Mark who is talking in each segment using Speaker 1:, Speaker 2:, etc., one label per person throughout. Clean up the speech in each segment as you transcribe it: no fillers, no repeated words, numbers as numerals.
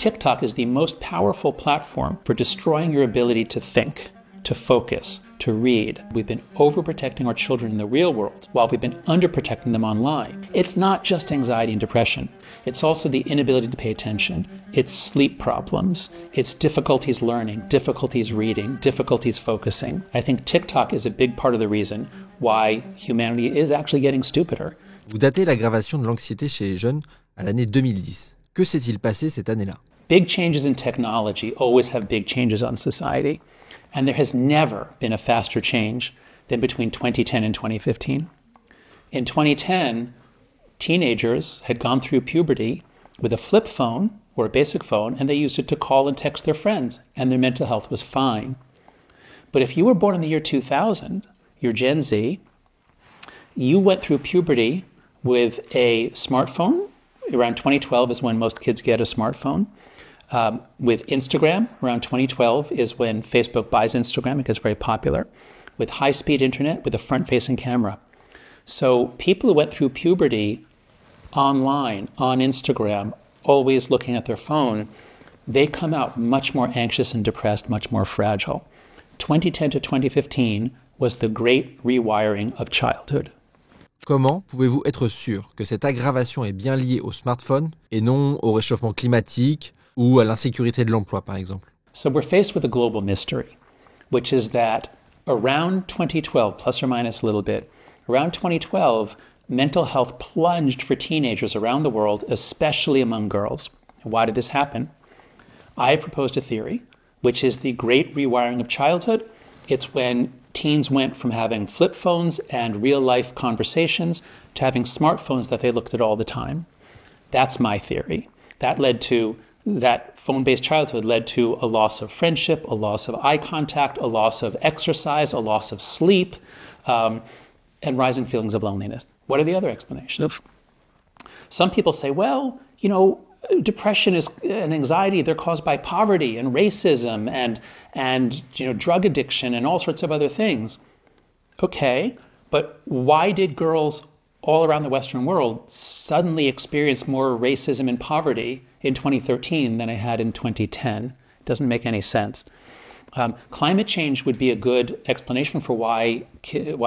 Speaker 1: TikTok is the most powerful platform for destroying your ability to think, to focus, to read. We've been overprotecting our children in the real world while we've been underprotecting them online. It's not just anxiety and depression. It's also the inability to pay attention. It's sleep problems. It's difficulties learning, difficulties reading, difficulties focusing. I think TikTok is a big part of the reason why humanity is actually getting stupider.
Speaker 2: Vous datez l'aggravation de l'anxiété chez les jeunes à l'année 2010. Que s'est-il passé cette année-là?
Speaker 1: Big changes in technology always have big changes on society. And there has never been a faster change than between 2010 and 2015. In 2010, teenagers had gone through puberty with a flip phone or a basic phone, and they used it to call and text their friends, and their mental health was fine. But if you were born in the year 2000, you're Gen Z, you went through puberty with a smartphone. Around 2012 is when most kids get a smartphone. With Instagram, around 2012 is when Facebook buys Instagram. It gets very popular. With high-speed internet, with a front-facing camera. So people who went through puberty online, on Instagram, always looking at their phone, they come out much more anxious and depressed, much more fragile. 2010 to 2015 was the great rewiring of childhood.
Speaker 2: Comment pouvez-vous être sûr que cette aggravation est bien liée au smartphone et non au réchauffement climatique ou à l'insécurité de l'emploi, par exemple?
Speaker 1: So we're faced with a global mystery, which is that around 2012, plus or minus a little bit, around 2012, mental health plunged for teenagers around the world, especially among girls. And why did this happen? I proposed a theory, which is the great rewiring of childhood. It's when teens went from having flip phones and real-life conversations to having smartphones that they looked at all the time. That's my theory. That phone-based childhood led to a loss of friendship, a loss of eye contact, a loss of exercise, a loss of sleep, and rising feelings of loneliness. What are the other explanations? Some people say, well, depression and anxiety, they're caused by poverty and racism and drug addiction and all sorts of other things. Okay, but why did girls all around the Western world suddenly experience more racism and poverty in 2013 than I had in 2010? It doesn't make any sense. Climate change would be a good explanation for why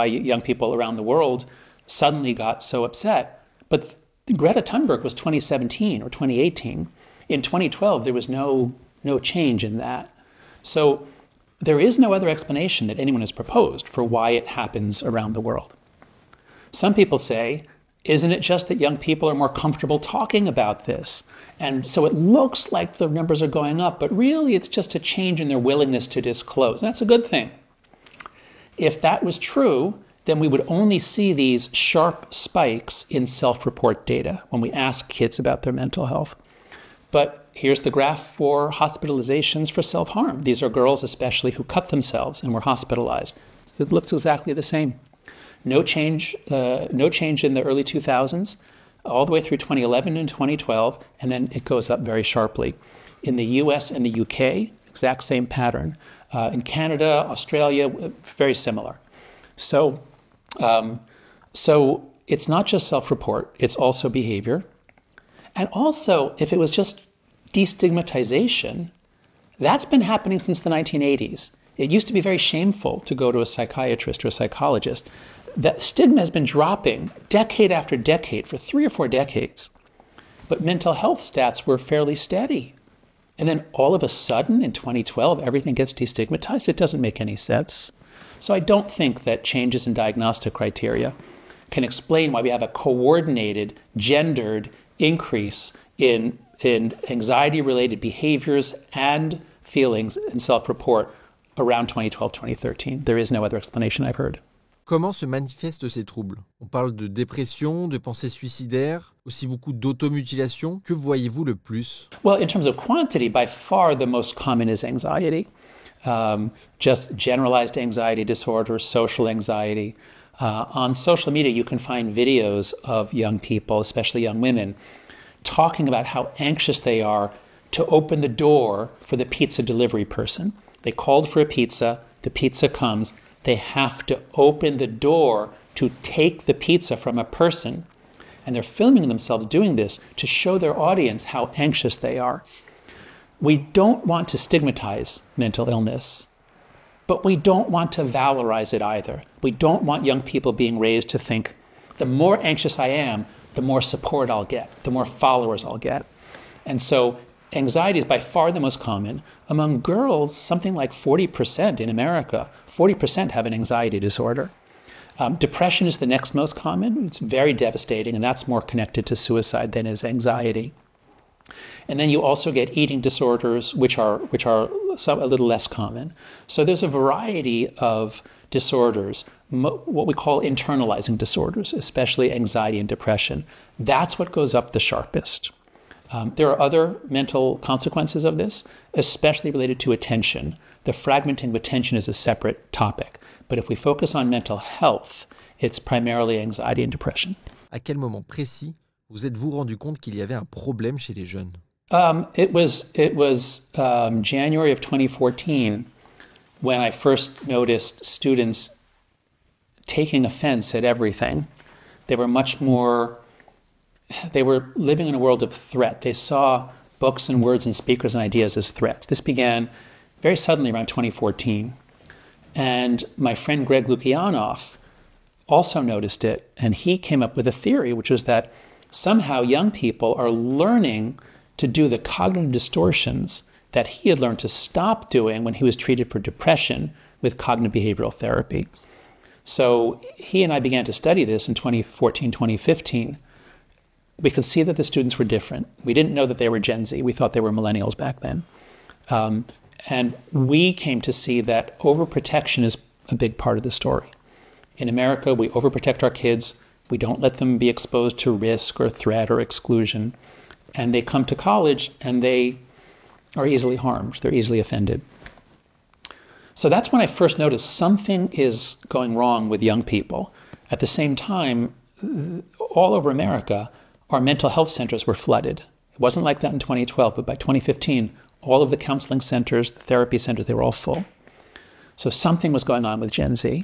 Speaker 1: young people around the world suddenly got so upset. But Greta Thunberg was 2017 or 2018. In 2012, there was no change in that. So there is no other explanation that anyone has proposed for why it happens around the world. Some people say, isn't it just that young people are more comfortable talking about this? And so it looks like the numbers are going up, but really it's just a change in their willingness to disclose. And that's a good thing. If that was true, then we would only see these sharp spikes in self-report data when we ask kids about their mental health. But here's the graph for hospitalizations for self-harm. These are girls especially who cut themselves and were hospitalized. It looks exactly the same. No change in the early 2000s, all the way through 2011 and 2012, and then it goes up very sharply. In the US and the UK, exact same pattern. In Canada, Australia, very similar. So it's not just self-report, it's also behavior. And also, if it was just destigmatization, that's been happening since the 1980s. It used to be very shameful to go to a psychiatrist or a psychologist. That stigma has been dropping decade after decade for 3 or 4 decades. But mental health stats were fairly steady. And then all of a sudden, in 2012, everything gets destigmatized. It doesn't make any sense. So I don't think that changes in diagnostic criteria can explain why we have a coordinated, gendered increase in anxiety-related behaviors and feelings and self-report around 2012-2013. There is no other explanation I've heard.
Speaker 2: Comment se manifestent ces troubles? On parle de dépression, de pensées suicidaires, aussi beaucoup d'automutilation. Que voyez-vous le plus?
Speaker 1: Well, in terms of quantity, by far the most common is anxiety. Just generalized anxiety disorder, social anxiety. On social media, you can find videos of young people, especially young women, talking about how anxious they are to open the door for the pizza delivery person. They called for a pizza, the pizza comes, they have to open the door to take the pizza from a person. And they're filming themselves doing this to show their audience how anxious they are. We don't want to stigmatize mental illness, but we don't want to valorize it either. We don't want young people being raised to think, the more anxious I am, the more support I'll get, the more followers I'll get. And so anxiety is by far the most common. Among girls, something like 40% in America, 40% have an anxiety disorder. Depression is the next most common. It's very devastating, and that's more connected to suicide than is anxiety. And then you also get eating disorders, which are a little less common. So there's a variety of disorders, what we call internalizing disorders, especially anxiety and depression. That's what goes up the sharpest. There are other mental consequences of this, especially related to attention. The fragmenting of attention is a separate topic. But if we focus on mental health, it's primarily anxiety and depression.
Speaker 2: À quel moment précis vous êtes-vous rendu compte qu'il y avait un problème chez les jeunes?
Speaker 1: It was January of 2014 when I first noticed students taking offense at everything. They were living in a world of threat. They saw books and words and speakers and ideas as threats. This began very suddenly around 2014. And my friend Greg Lukianoff also noticed it, and he came up with a theory, which was that somehow young people are learning to do the cognitive distortions that he had learned to stop doing when he was treated for depression with cognitive behavioral therapy. So he and I began to study this in 2014, 2015. We could see that the students were different. We didn't know that they were Gen Z. We thought they were millennials back then. And we came to see that overprotection is a big part of the story. In America, we overprotect our kids. We don't let them be exposed to risk or threat or exclusion. And they come to college and they are easily harmed. They're easily offended. So that's when I first noticed something is going wrong with young people. At the same time, all over America, our mental health centers were flooded. It wasn't like that in 2012, but by 2015, all of the counseling centers, the therapy centers, they were all full. So something was going on with Gen Z,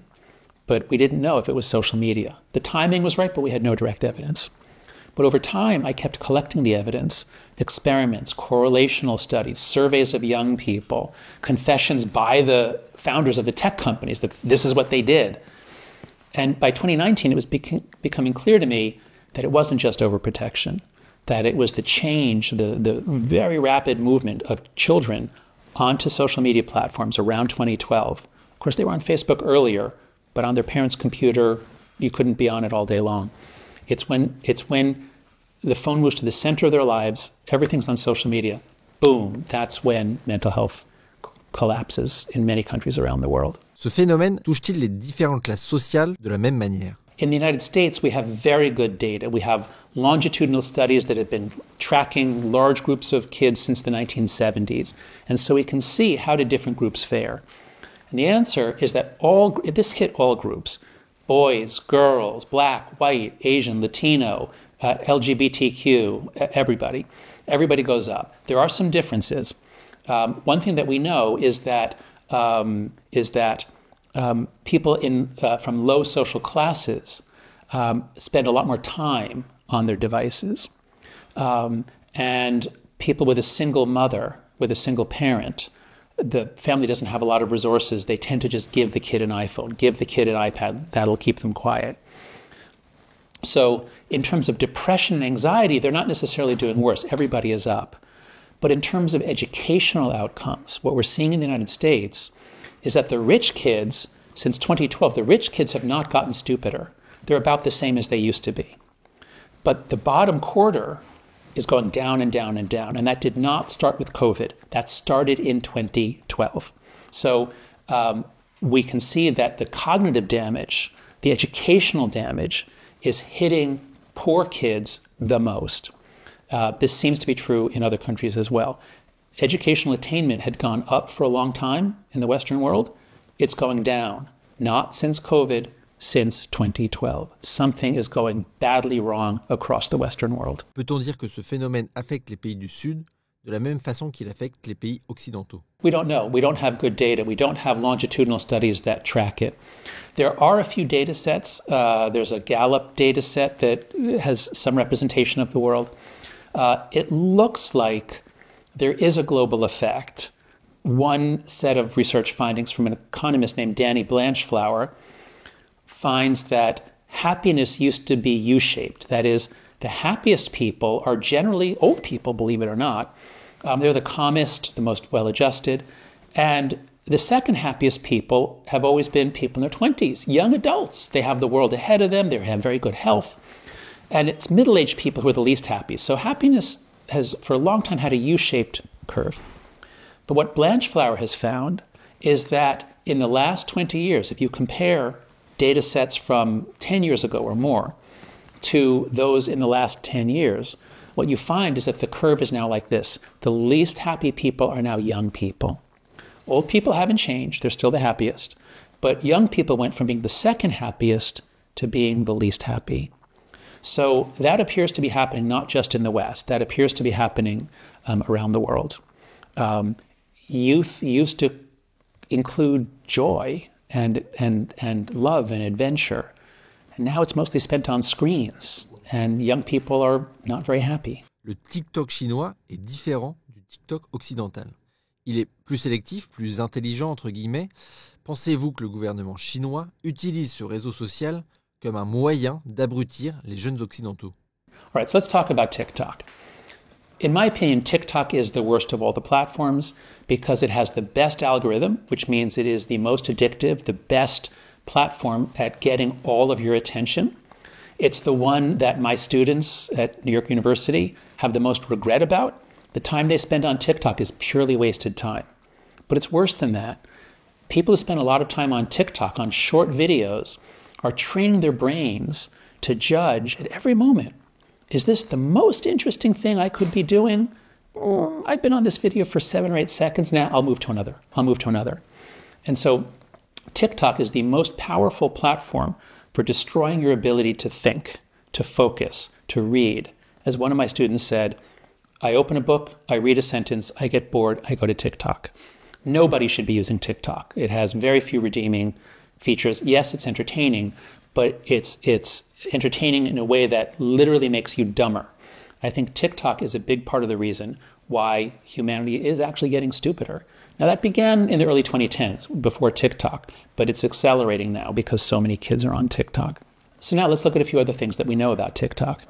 Speaker 1: but we didn't know if it was social media. The timing was right, but we had no direct evidence. But over time, I kept collecting the evidence, experiments, correlational studies, surveys of young people, confessions by the founders of the tech companies that this is what they did. And by 2019, it was becoming clear to me that it wasn't just overprotection, that it was the change, the very rapid movement of children onto social media platforms around 2012. Of course, they were on Facebook earlier, but on their parents' computer, you couldn't be on it all day long. It's when the phone moves to the center of their lives, everything's on social media, boom, that's when mental health collapses in many countries around the world.
Speaker 2: Ce phénomène touche-t-il les différentes classes sociales de la même manière?
Speaker 1: In the United States, we have very good data. We have longitudinal studies that have been tracking large groups of kids since the 1970s. And so we can see how do different groups fare. And the answer is that this hit all groups: boys, girls, black, white, Asian, Latino, LGBTQ, everybody. Everybody goes up. There are some differences. One thing that we know is that people from low social classes spend a lot more time on their devices. And people with a single mother, with a single parent, the family doesn't have a lot of resources. They tend to just give the kid an iPhone, give the kid an iPad. That'll keep them quiet. So in terms of depression and anxiety, they're not necessarily doing worse. Everybody is up. But in terms of educational outcomes, what we're seeing in the United States is that the rich kids, since 2012, the rich kids have not gotten stupider. They're about the same as they used to be. But the bottom quarter is going down and down and down. And that did not start with COVID. That started in 2012. So we can see that the cognitive damage, the educational damage, is hitting poor kids the most. This seems to be true in other countries as well. Educational attainment had gone up for a long time in the Western world. It's going down, not since COVID, since 2012. Something is going badly wrong across the Western world.
Speaker 2: Peut-on dire que ce phénomène affecte les pays du Sud de la même façon qu'il affecte les pays occidentaux?
Speaker 1: We don't know. We don't have good data. We don't have longitudinal studies that track it. There are a few data sets. There's a Gallup data set that has some representation of the world. It looks like there is a global effect. One set of research findings from an economist named Danny Blanchflower finds that happiness used to be U-shaped. That is, the happiest people are generally old people, believe it or not. They're the calmest, the most well-adjusted. And the second happiest people have always been people in their 20s, young adults. They have the world ahead of them. They have very good health. And it's middle-aged people who are the least happy. So happiness has, for a long time, had a U-shaped curve. But what Blanchflower has found is that in the last 20 years, if you compare data sets from 10 years ago or more to those in the last 10 years, what you find is that the curve is now like this. The least happy people are now young people. Old people haven't changed. They're still the happiest. But young people went from being the second happiest to being the least happy. So that appears to be happening not just in the West. That appears to be happening around the world. Youth used to include joy and love and adventure. And now it's mostly spent on screens. And young people are not very happy.
Speaker 2: Le TikTok chinois est différent du TikTok occidental. Il est plus sélectif, plus intelligent, entre guillemets. Pensez-vous que le gouvernement chinois utilise ce réseau social comme un moyen d'abrutir les jeunes occidentaux?
Speaker 1: All right, so let's talk about TikTok. In my opinion, TikTok is the worst of all the platforms because it has the best algorithm, which means it is the most addictive, the best platform at getting all of your attention. It's the one that my students at New York University have the most regret about. The time they spend on TikTok is purely wasted time. But it's worse than that. People who spend a lot of time on TikTok, on short videos, are training their brains to judge at every moment. Is this the most interesting thing I could be doing? I've been on this video for 7 or 8 seconds now. I'll move to another. And so TikTok is the most powerful platform for destroying your ability to think, to focus, to read. As one of my students said, I open a book, I read a sentence, I get bored, I go to TikTok. Nobody should be using TikTok. It has very few redeeming features. Yes, it's entertaining, but it's entertaining in a way that literally makes you dumber. I think TikTok is a big part of the reason why humanity is actually getting stupider. Now, that began in the early 2010s, before TikTok, but it's accelerating now because so many kids are on TikTok. So now let's look at a few other things that we know about TikTok.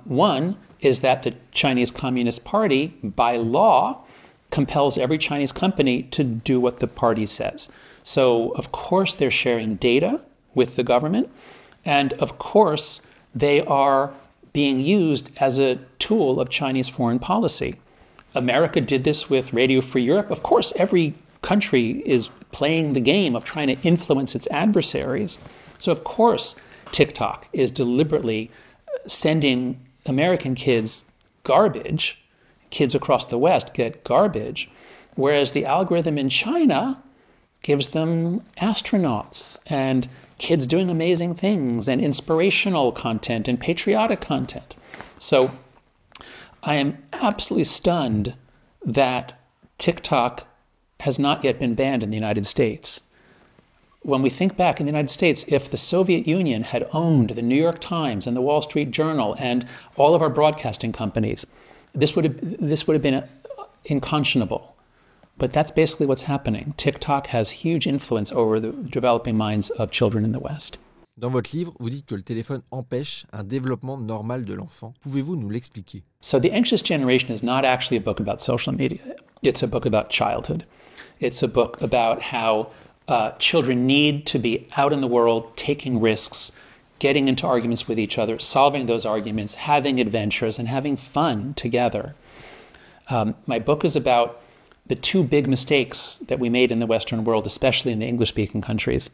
Speaker 1: One is that the Chinese Communist Party, by law, compels every Chinese company to do what the party says. So, of course, they're sharing data with the government, and of course, they are being used as a tool of Chinese foreign policy. America did this with Radio Free Europe. Of course, every country is playing the game of trying to influence its adversaries. So, of course, TikTok is deliberately sending American kids garbage. Kids across the West get garbage, whereas the algorithm in China gives them astronauts and kids doing amazing things and inspirational content and patriotic content. So I am absolutely stunned that TikTok has not yet been banned in the United States. When we think back in the United States, if the Soviet Union had owned the New York Times and the Wall Street Journal and all of our broadcasting companies, this would have been unconscionable. But that's basically what's happening. TikTok has huge influence over the developing minds of children in the West.
Speaker 2: Dans votre livre, vous dites que le téléphone empêche un développement normal de l'enfant. Pouvez-vous nous l'expliquer?
Speaker 1: So The Anxious Generation is not actually a book about social media. It's a book about childhood. It's a book about how children need to be out in the world, taking risks, getting into arguments with each other, solving those arguments, having adventures, and having fun together. My book is about the two big mistakes that we made in the Western world, especially in the English-speaking countries,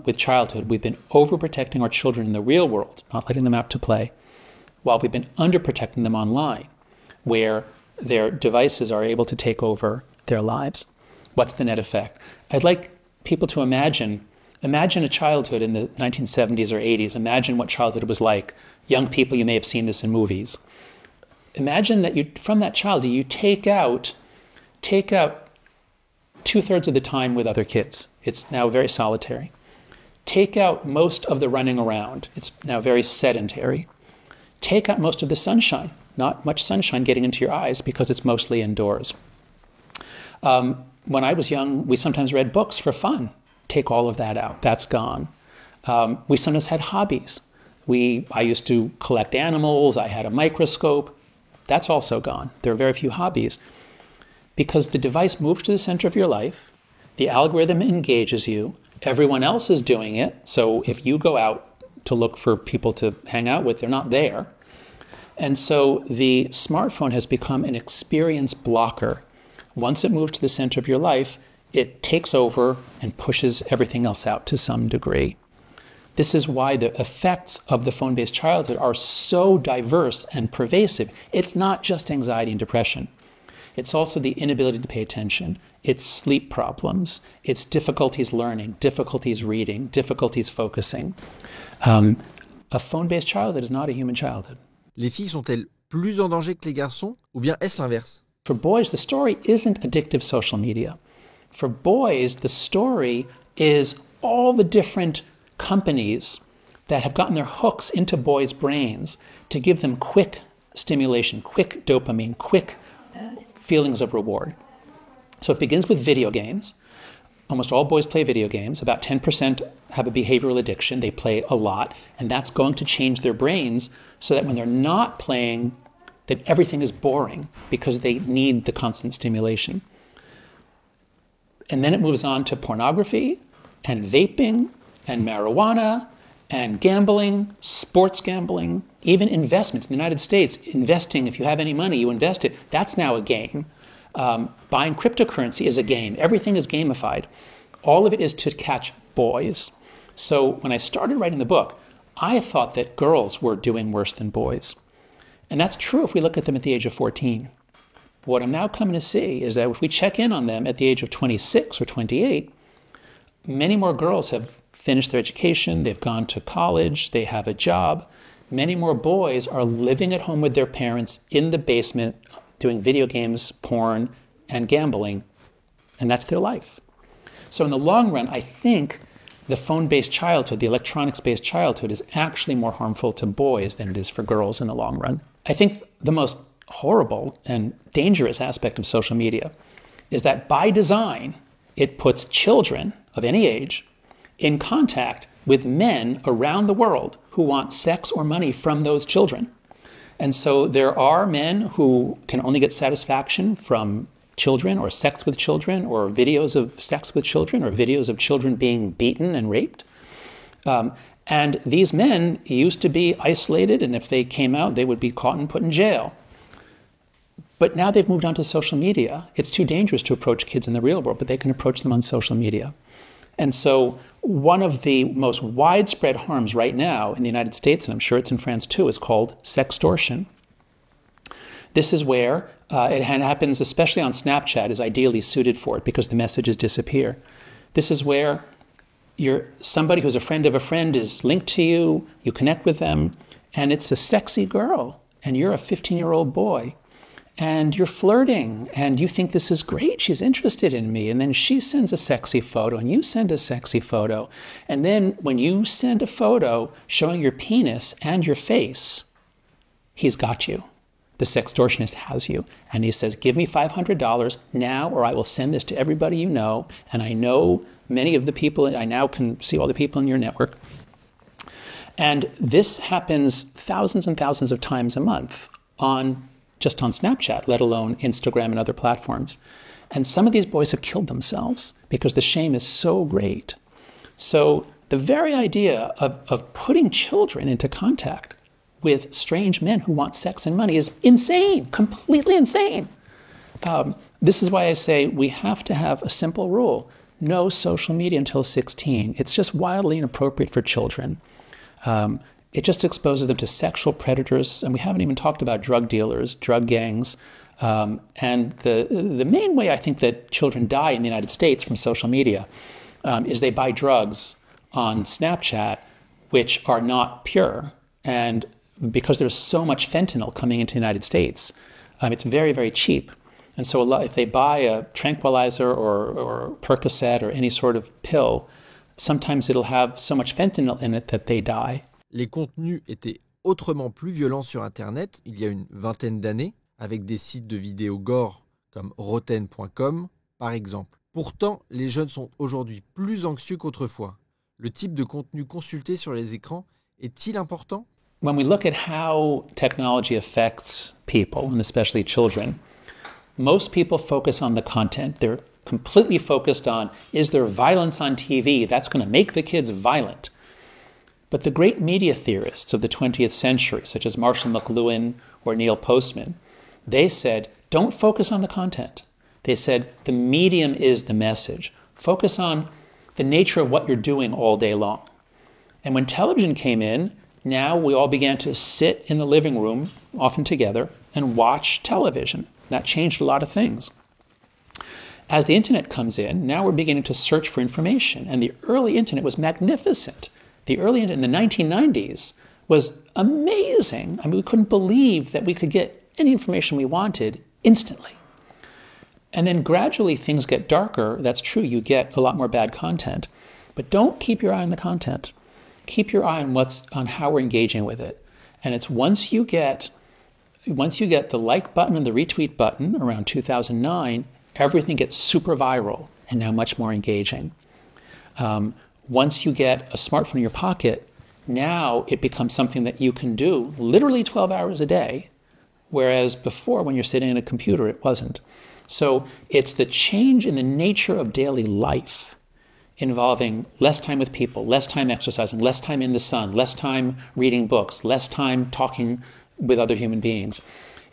Speaker 1: with childhood. We've been overprotecting our children in the real world, not letting them out to play, while we've been underprotecting them online, where their devices are able to take over their lives. What's the net effect? I'd like people to imagine a childhood in the 1970s or 80s. Imagine what childhood was like. Young people, you may have seen this in movies. Imagine that from that childhood, you take out 2/3 of the time with other kids. It's now very solitary. Take out most of the running around. It's now very sedentary. Take out most of the sunshine. not much sunshine getting into your eyes because it's mostly indoors. When I was young, we sometimes read books for fun. Take all of that out. That's gone. We sometimes had hobbies. I used to collect animals. I had a microscope. That's also gone. There are very few hobbies because the device moves to the center of your life. The algorithm engages you. Everyone else is doing it. So if you go out to look for people to hang out with, they're not there. And so the smartphone has become an experience blocker. Once it moves to the center of your life, it takes over and pushes everything else out to some degree. This is why the effects of the phone-based childhood are so diverse and pervasive. It's not just anxiety and depression. It's also the inability to pay attention. It's sleep problems. It's difficulties learning, difficulties reading, difficulties focusing. A phone-based childhood is not a human childhood.
Speaker 2: Les filles sont-elles plus en danger que les garçons ou bien est-ce l'inverse?
Speaker 1: For boys, the story isn't addictive social media. For boys, the story is all the different companies that have gotten their hooks into boys' brains to give them quick stimulation, quick dopamine, quick feelings of reward. So it begins with video games. Almost all boys play video games. About 10% have a behavioral addiction. They play a lot, and that's going to change their brains so that when they're not playing, that everything is boring because they need the constant stimulation. And then it moves on to pornography and vaping and marijuana and gambling, sports gambling, even investments. In the United States, investing, if you have any money, you invest it. That's now a game. Buying cryptocurrency is a game. Everything is gamified. All of it is to catch boys. So when I started writing the book, I thought that girls were doing worse than boys. And that's true if we look at them at the age of 14. What I'm now coming to see is that if we check in on them at the age of 26 or 28, many more girls have finished their education, they've gone to college, they have a job. Many more boys are living at home with their parents in the basement, doing video games, porn, and gambling, and that's their life. So in the long run, I think the phone-based childhood, the electronics-based childhood is actually more harmful to boys than it is for girls in the long run. I think the most horrible and dangerous aspect of social media is that by design, it puts children of any age in contact with men around the world who want sex or money from those children. And so there are men who can only get satisfaction from children or sex with children or videos of sex with children or videos of children being beaten and raped. And these men used to be isolated, and if they came out, they would be caught and put in jail. But now they've moved on to social media. It's too dangerous to approach kids in the real world, but they can approach them on social media. And so one of the most widespread harms right now in the United States, and I'm sure it's in France too, is called sextortion. This is where it happens, especially on Snapchat, is ideally suited for it because the messages disappear. This is where somebody who's a friend of a friend is linked to you, you connect with them, and it's a sexy girl, and you're a 15-year-old boy, and you're flirting, and you think this is great, she's interested in me, and then she sends a sexy photo, and you send a sexy photo, and then when you send a photo showing your penis and your face, he's got you. The sextortionist has you, and he says, give me $500 now, or I will send this to everybody you know, and I know many of the people, I now can see all the people in your network. And this happens thousands and thousands of times a month just on Snapchat, let alone Instagram and other platforms. And some of these boys have killed themselves because the shame is so great. So the very idea of putting children into contact with strange men who want sex and money is insane, completely insane. This is why I say we have to have a simple rule. No social media until 16. It's just wildly inappropriate for children. It just exposes them to sexual predators, and we haven't even talked about drug dealers, drug gangs. And the main way I think that children die in the United States from social media is they buy drugs on Snapchat which are not pure. And because there's so much fentanyl coming into the United States, it's very, very cheap. And so if they buy a tranquilizer or Percocet or any sort of pill, sometimes it'll have so much fentanyl in it that they die.
Speaker 2: Les contenus étaient autrement plus violent sur Internet il y a une vingtaine d'années, avec des sites de vidéos gore comme rotten.com par exemple. Pourtant, les jeunes sont aujourd'hui plus anxieux qu'autrefois. Le type de contenu consulté sur les écrans est-il important?
Speaker 1: When we look at how technology affects people, and especially children, most people focus on the content. They're completely focused on, is there violence on TV? That's going to make the kids violent. But the great media theorists of the 20th century, such as Marshall McLuhan or Neil Postman, they said, don't focus on the content. They said, the medium is the message. Focus on the nature of what you're doing all day long. And when television came in, now we all began to sit in the living room, often together, and watch television. That changed a lot of things. As the internet comes in, now we're beginning to search for information. And the early internet was magnificent. The early internet in the 1990s was amazing. I mean, we couldn't believe that we could get any information we wanted instantly. And then gradually things get darker. That's true. You get a lot more bad content. But don't keep your eye on the content. Keep your eye on how we're engaging with it. And it's once you get the like button and the retweet button around 2009, everything gets super viral and now much more engaging. Once you get a smartphone in your pocket, now it becomes something that you can do literally 12 hours a day, whereas before when you're sitting at a computer, it wasn't. So it's the change in the nature of daily life involving less time with people, less time exercising, less time in the sun, less time reading books, less time talking with other human beings.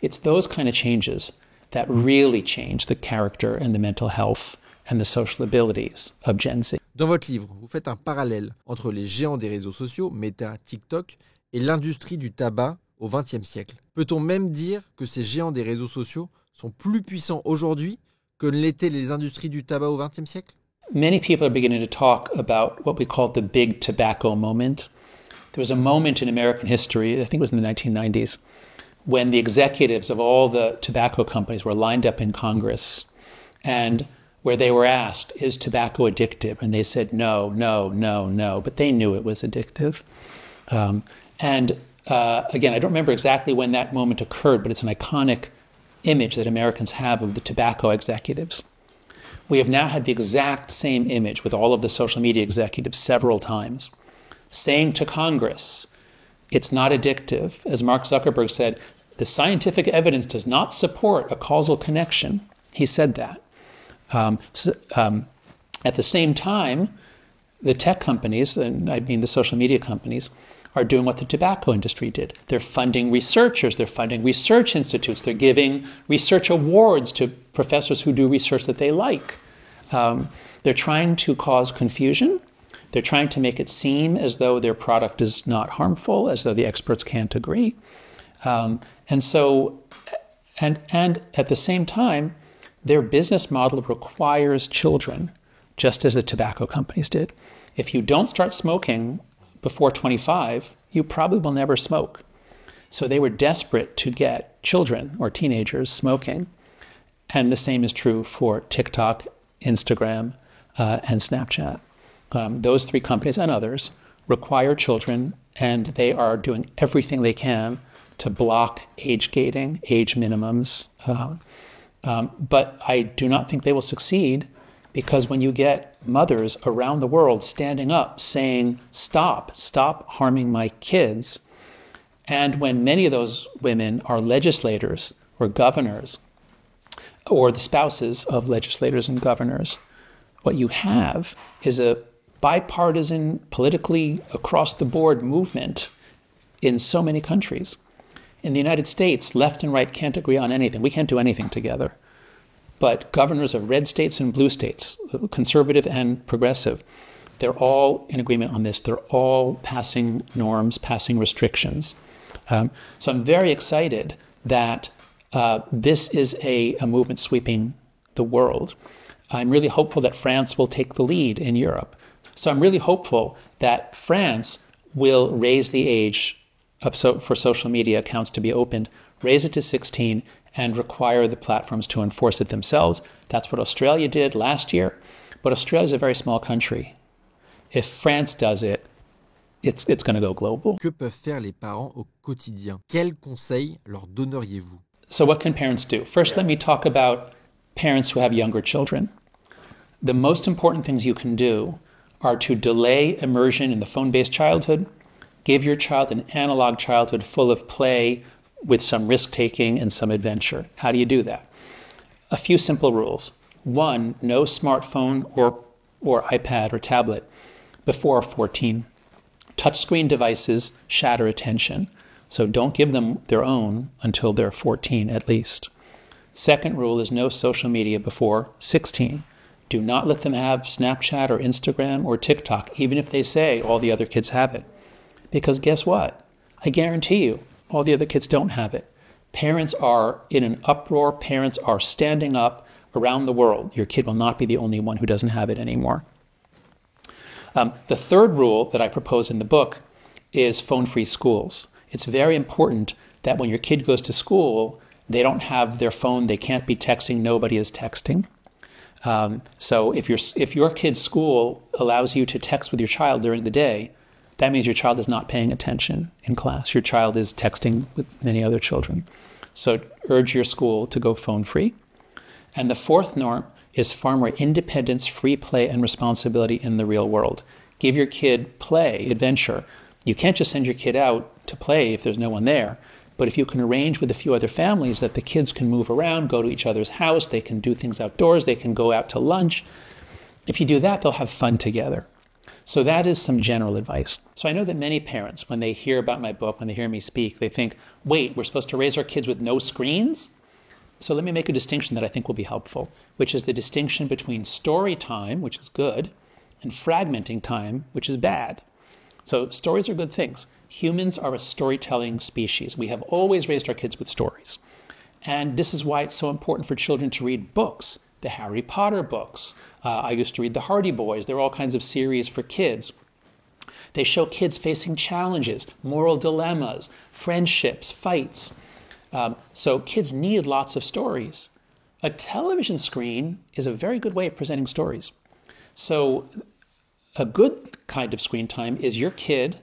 Speaker 1: It's those kind of changes that really change the character and the mental health and the social abilities of Gen Z.
Speaker 2: Dans votre livre, vous faites un parallèle entre les géants des réseaux sociaux, Meta, TikTok, et l'industrie du tabac au XXe siècle. Peut-on même dire que ces géants des réseaux sociaux sont plus puissants aujourd'hui que ne l'étaient les industries du tabac au XXe siècle?
Speaker 1: Many people are beginning to talk about what we call the big tobacco moment. There was a moment in American history, I think it was in the 1990s, when the executives of all the tobacco companies were lined up in Congress and where they were asked, is tobacco addictive? And they said, no, no, no, no. But they knew it was addictive. Again, I don't remember exactly when that moment occurred, but it's an iconic image that Americans have of the tobacco executives. We have now had the exact same image with all of the social media executives several times, saying to Congress, it's not addictive. As Mark Zuckerberg said, the scientific evidence does not support a causal connection. He said that. At the same time, the tech companies, and I mean the social media companies, are doing what the tobacco industry did. They're funding researchers, they're funding research institutes, they're giving research awards to professors who do research that they like. They're trying to cause confusion. They're trying to make it seem as though their product is not harmful, as though the experts can't agree. And at the same time, their business model requires children, just as the tobacco companies did. If you don't start smoking before 25, you probably will never smoke. So they were desperate to get children or teenagers smoking. And the same is true for TikTok, Instagram, and Snapchat. Those three companies and others require children, and they are doing everything they can to block age gating, age minimums. But I do not think they will succeed, because when you get mothers around the world standing up saying, stop harming my kids, and when many of those women are legislators or governors or the spouses of legislators and governors, what you have is a bipartisan, politically across-the-board movement in so many countries. In the United States, left and right can't agree on anything. We can't do anything together. But governors of red states and blue states, conservative and progressive, they're all in agreement on this. They're all passing norms, passing restrictions. So I'm very excited that this is a movement sweeping the world. I'm really hopeful that France will take the lead in Europe. So I'm really hopeful that France will raise the age for social media accounts to be opened, raise it to 16, and require the platforms to enforce it themselves. That's what Australia did last year. But Australia is a very small country. If France does it, it's going to go global.
Speaker 2: Que peuvent faire les parents au quotidien? Quels conseils leur donneriez-vous?
Speaker 1: So what can parents do? First, let me talk about parents who have younger children. The most important things you can do are to delay immersion in the phone-based childhood, give your child an analog childhood full of play with some risk-taking and some adventure. How do you do that? A few simple rules. One, no smartphone or iPad or tablet before 14. Touchscreen devices shatter attention, so don't give them their own until they're 14 at least. Second rule is no social media before 16. Do not let them have Snapchat or Instagram or TikTok, even if they say all the other kids have it. Because guess what? I guarantee you, all the other kids don't have it. Parents are in an uproar. Parents are standing up around the world. Your kid will not be the only one who doesn't have it anymore. The third rule that I propose in the book is phone-free schools. It's very important that when your kid goes to school, they don't have their phone. They can't be texting. Nobody is texting. So if your kid's school allows you to text with your child during the day, that means your child is not paying attention in class. Your child is texting with many other children. So urge your school to go phone-free. And the fourth norm is far more independence, free play, and responsibility in the real world. Give your kid play, adventure. You can't just send your kid out to play if there's no one there. But if you can arrange with a few other families that the kids can move around, go to each other's house, they can do things outdoors, they can go out to lunch. If you do that, they'll have fun together. So that is some general advice. So I know that many parents, when they hear about my book, when they hear me speak, they think, wait, we're supposed to raise our kids with no screens? So let me make a distinction that I think will be helpful, which is the distinction between story time, which is good, and fragmenting time, which is bad. So stories are good things. Humans are a storytelling species. We have always raised our kids with stories. And this is why it's so important for children to read books, the Harry Potter books. I used to read the Hardy Boys. There are all kinds of series for kids. They show kids facing challenges, moral dilemmas, friendships, fights. So kids need lots of stories. A television screen is a very good way of presenting stories. So a good kind of screen time is your kid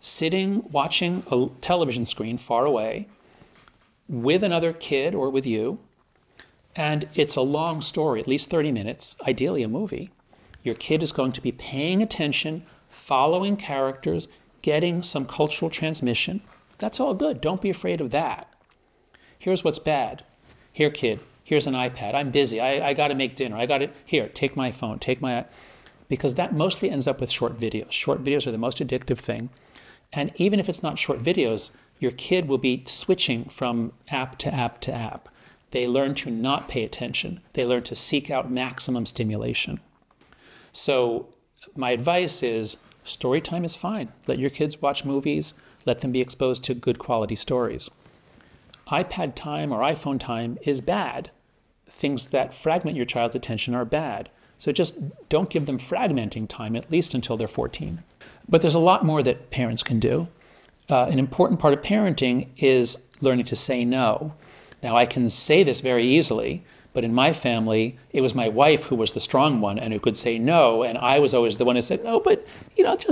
Speaker 1: sitting, watching a television screen far away with another kid or with you, and it's a long story, at least 30 minutes, ideally a movie. Your kid is going to be paying attention, following characters, getting some cultural transmission. That's all good. Don't be afraid of that. Here's what's bad. Here, kid, here's an iPad. I'm busy. I got to make dinner. Here, take my phone, because that mostly ends up with short videos. Short videos are the most addictive thing. And even if it's not short videos, your kid will be switching from app to app to app. They learn to not pay attention. They learn to seek out maximum stimulation. So my advice is story time is fine. Let your kids watch movies. Let them be exposed to good quality stories. iPad time or iPhone time is bad. Things that fragment your child's attention are bad. So just don't give them fragmenting time, at least until they're 14. But there's a lot more that parents can do. An important part of parenting is learning to say no. Now, I can say this very easily, but in my family, it was my wife who was the strong one and who could say no, and I was always the one who said, no, but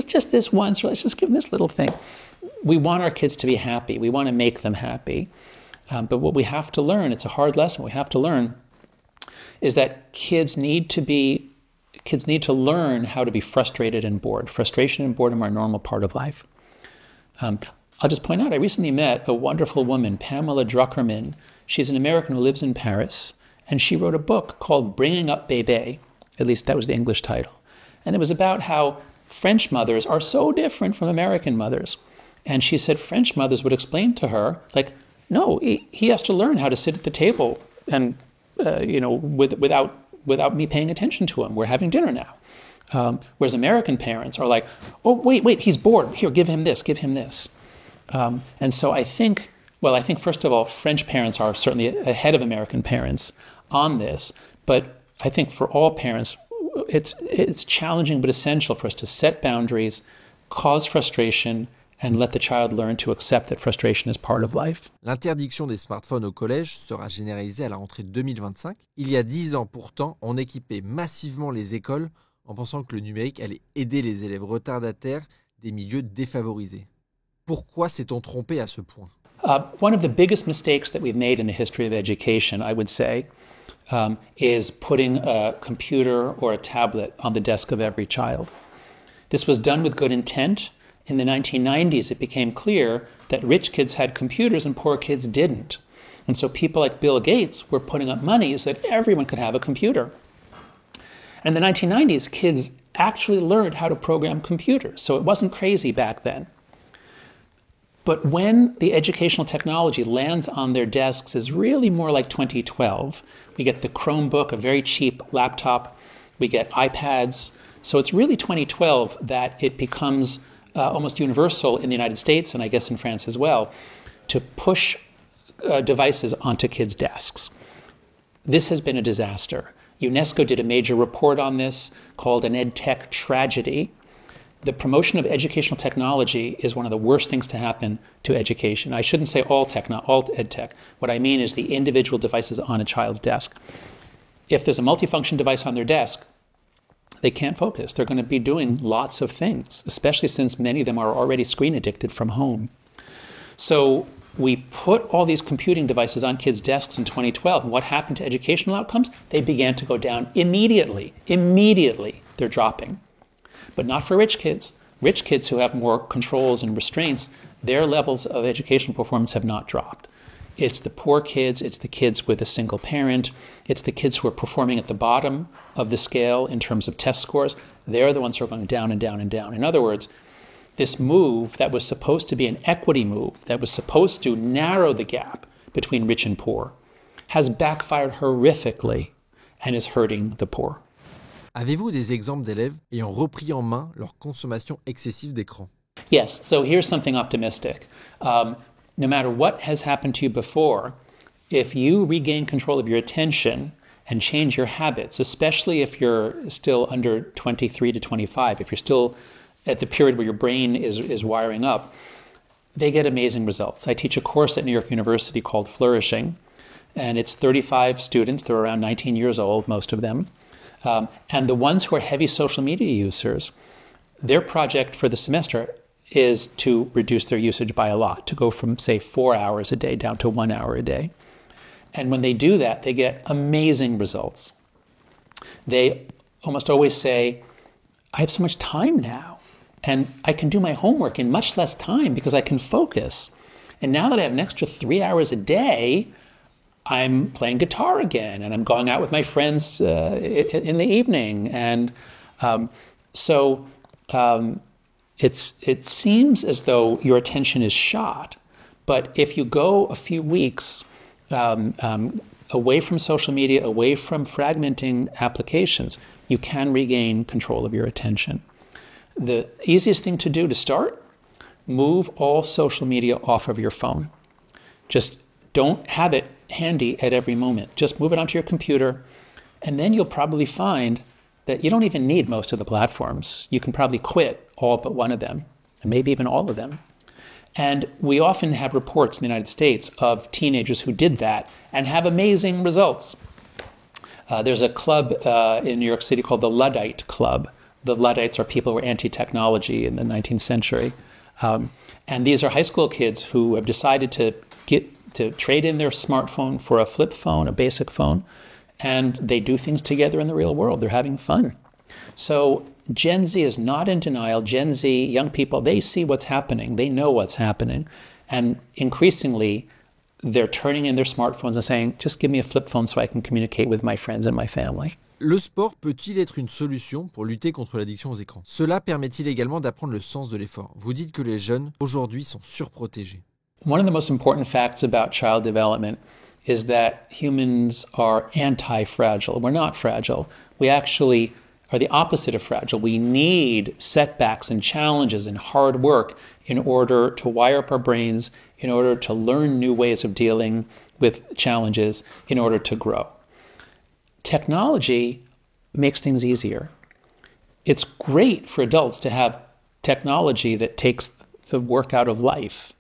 Speaker 1: just this once, or let's just give them this little thing. We want our kids to be happy. We want to make them happy. But what we have to learn, it's a hard lesson, we have to learn, is that kids need to learn how to be frustrated and bored. Frustration and boredom are a normal part of life. I'll just point out, I recently met a wonderful woman, Pamela Druckerman. She's an American who lives in Paris, and she wrote a book called Bringing Up Bébé. At least that was the English title. And it was about how French mothers are so different from American mothers. And she said French mothers would explain to her, like, no, he has to learn how to sit at the table and, without me paying attention to him. We're having dinner now. Whereas American parents are like, oh, wait, he's bored. Here, give him this. And so I think, first of all, French parents are certainly ahead of American parents on this. But I think for all parents, it's challenging but essential for us to set boundaries, cause frustration, and let the child learn to accept that frustration is part of life.
Speaker 2: L'interdiction des smartphones au collège sera généralisée à la rentrée 2025. Il y a 10 ans pourtant, on équipait massivement les écoles en pensant que le numérique allait aider les élèves retardataires, des milieux défavorisés. Pourquoi s'est-on trompé à ce point?
Speaker 1: One of the biggest mistakes that we've made in the history of education, I would say, is putting a computer or a tablet on the desk of every child. This was done with good intent. In the 1990s, it became clear that rich kids had computers and poor kids didn't. And so people like Bill Gates were putting up money so that everyone could have a computer. And in the 1990s, kids actually learned how to program computers. So it wasn't crazy back then. But when the educational technology lands on their desks is really more like 2012. We get the Chromebook, a very cheap laptop. We get iPads. So it's really 2012 that it becomes almost universal in the United States, and I guess in France as well, to push devices onto kids' desks. This has been a disaster. UNESCO did a major report on this called an EdTech tragedy. The promotion of educational technology is one of the worst things to happen to education. I shouldn't say all EdTech. What I mean is the individual devices on a child's desk. If there's a multifunction device on their desk, they can't focus. They're going to be doing lots of things, especially since many of them are already screen addicted from home. So we put all these computing devices on kids' desks in 2012, and what happened to educational outcomes? They began to go down immediately. Immediately, they're dropping. But not for rich kids. Rich kids who have more controls and restraints, their levels of educational performance have not dropped. It's the poor kids, it's the kids with a single parent, it's the kids who are performing at the bottom of the scale in terms of test scores. They're the ones who are going down and down and down. In other words, this move that was supposed to be an equity move, that was supposed to narrow the gap between rich and poor, has backfired horrifically and is hurting the poor.
Speaker 2: Avez-vous des exemples d'élèves ayant repris en main leur consommation excessive d'écran?
Speaker 1: Yes, so here's something optimistic. No matter what has happened to you before, if you regain control of your attention and change your habits, especially if you're still under 23 to 25, if you're still at the period where your brain is wiring up, they get amazing results. I teach a course at New York University called Flourishing, and it's 35 students. They're around 19 years old, most of them. And the ones who are heavy social media users, their project for the semester is to reduce their usage by a lot, to go from, say, 4 hours a day down to 1 hour a day. And when they do that, they get amazing results. They almost always say, I have so much time now, and I can do my homework in much less time because I can focus. And now that I have an extra 3 hours a day, I'm playing guitar again, and I'm going out with my friends in the evening. And it seems as though your attention is shot. But if you go a few weeks away from social media, away from fragmenting applications, you can regain control of your attention. The easiest thing to do to start, move all social media off of your phone. Just don't have it handy at every moment. Just move it onto your computer, and then you'll probably find that you don't even need most of the platforms. You can probably quit all but one of them, and maybe even all of them. And we often have reports in the United States of teenagers who did that and have amazing results. There's a club in New York City called the Luddite Club. The Luddites are people who were anti-technology in the 19th century. And these are high school kids who have decided to trade in their smartphone for a flip phone, a basic phone, and they do things together in the real world. They're having fun. So Gen Z is not in denial. Gen Z, young people, they see what's happening. They know what's happening. And increasingly, they're turning in their smartphones and saying, just give me a flip phone so I can communicate with my friends and my family.
Speaker 2: Le sport peut-il être une solution pour lutter contre l'addiction aux écrans? Cela permet-il également d'apprendre le sens de l'effort? Vous dites que les jeunes, aujourd'hui, sont surprotégés.
Speaker 1: One of the most important facts about child development is that humans are anti-fragile. We're not fragile. We actually are the opposite of fragile. We need setbacks and challenges and hard work in order to wire up our brains, in order to learn new ways of dealing with challenges, in order to grow. Technology makes things easier. It's great for adults to have technology that takes the work out of life.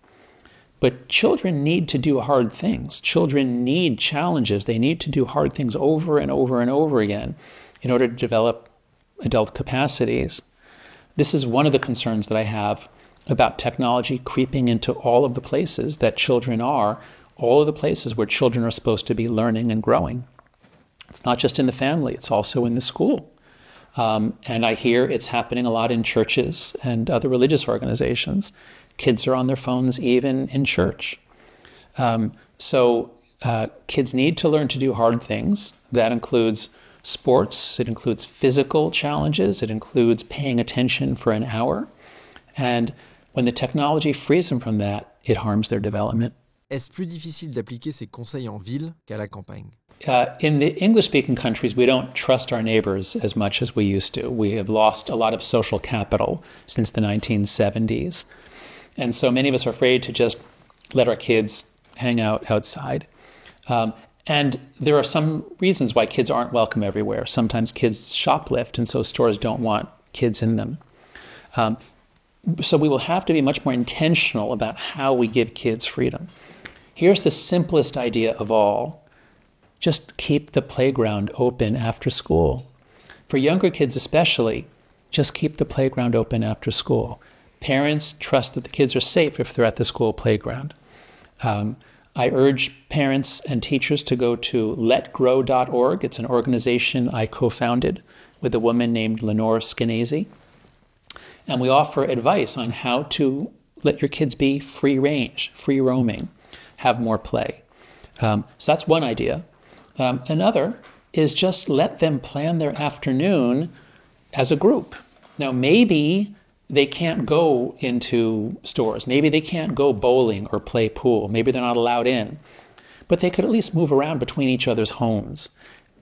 Speaker 1: But children need to do hard things. Children need challenges. They need to do hard things over and over and over again in order to develop adult capacities. this is one of the concerns that I have about technology creeping into all of the places that children are, all of the places where children are supposed to be learning and growing. It's not just in the family, it's also in the school. And I hear it's happening a lot in churches and other religious organizations. Kids are on their phones even in church. So kids need to learn to do hard things. That includes sports, it includes physical challenges, it includes paying attention for an hour. And when the technology frees them from that, it harms their development.
Speaker 2: Est-ce plus difficile d'appliquer ces conseils en ville qu'à la campagne?
Speaker 1: In the English-speaking countries, we don't trust our neighbors as much as we used to. We have lost a lot of social capital since the 1970s. And so many of us are afraid to just let our kids hang out outside. And there are some reasons why kids aren't welcome everywhere. Sometimes kids shoplift, and so stores don't want kids in them. So we will have to be much more intentional about how we give kids freedom. Here's the simplest idea of all. Just keep the playground open after school. For younger kids especially, just keep the playground open after school. Parents trust that the kids are safe if they're at the school playground. I urge parents and teachers to go to letgrow.org. It's an organization I co-founded with a woman named Lenore Skenazy. And we offer advice on how to let your kids be free range, free roaming, have more play. So that's one idea. Another is just let them plan their afternoon as a group. Now, maybe they can't go into stores. Maybe they can't go bowling or play pool. Maybe they're not allowed in. But they could at least move around between each other's homes.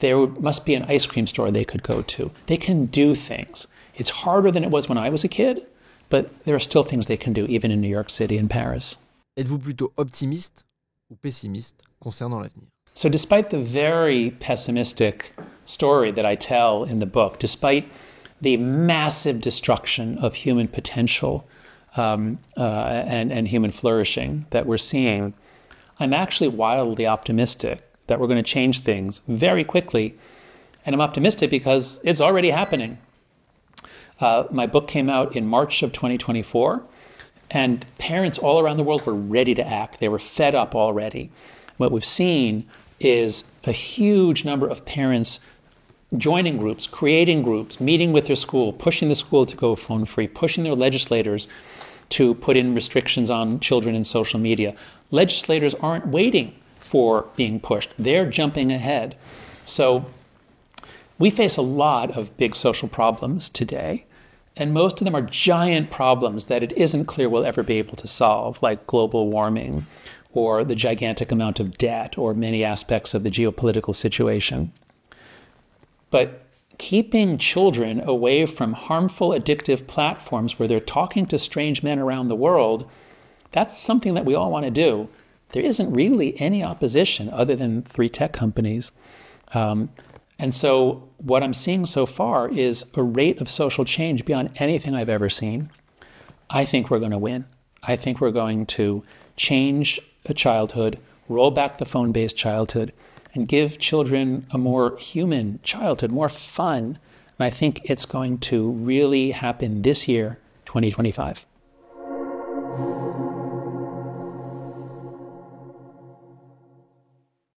Speaker 1: There must be an ice cream store they could go to. They can do things. It's harder than it was when I was a kid, but there are still things they can do, even in New York City and Paris.
Speaker 2: Êtes-vous plutôt optimiste ou pessimiste concernant l'avenir?
Speaker 1: So despite the very pessimistic story that I tell in the book, despite the massive destruction of human potential and human flourishing that we're seeing, I'm actually wildly optimistic that we're going to change things very quickly. And I'm optimistic because it's already happening. My book came out in March of 2024, and parents all around the world were ready to act. They were fed up already. What we've seen is a huge number of parents joining groups, creating groups, meeting with their school, pushing the school to go phone free, pushing their legislators to put in restrictions on children in social media. Legislators aren't waiting for being pushed. They're jumping ahead. So we face a lot of big social problems today, and most of them are giant problems that it isn't clear we'll ever be able to solve, like global warming, or the gigantic amount of debt, or many aspects of the geopolitical situation. But keeping children away from harmful, addictive platforms where they're talking to strange men around the world, that's something that we all want to do. There isn't really any opposition other than 3 tech companies. And so what I'm seeing so far is a rate of social change beyond anything I've ever seen. I think we're going to win. I think we're going to change a childhood, roll back the phone-based childhood, and give children a more human childhood, more fun. And I think it's going to really happen this year, 2025.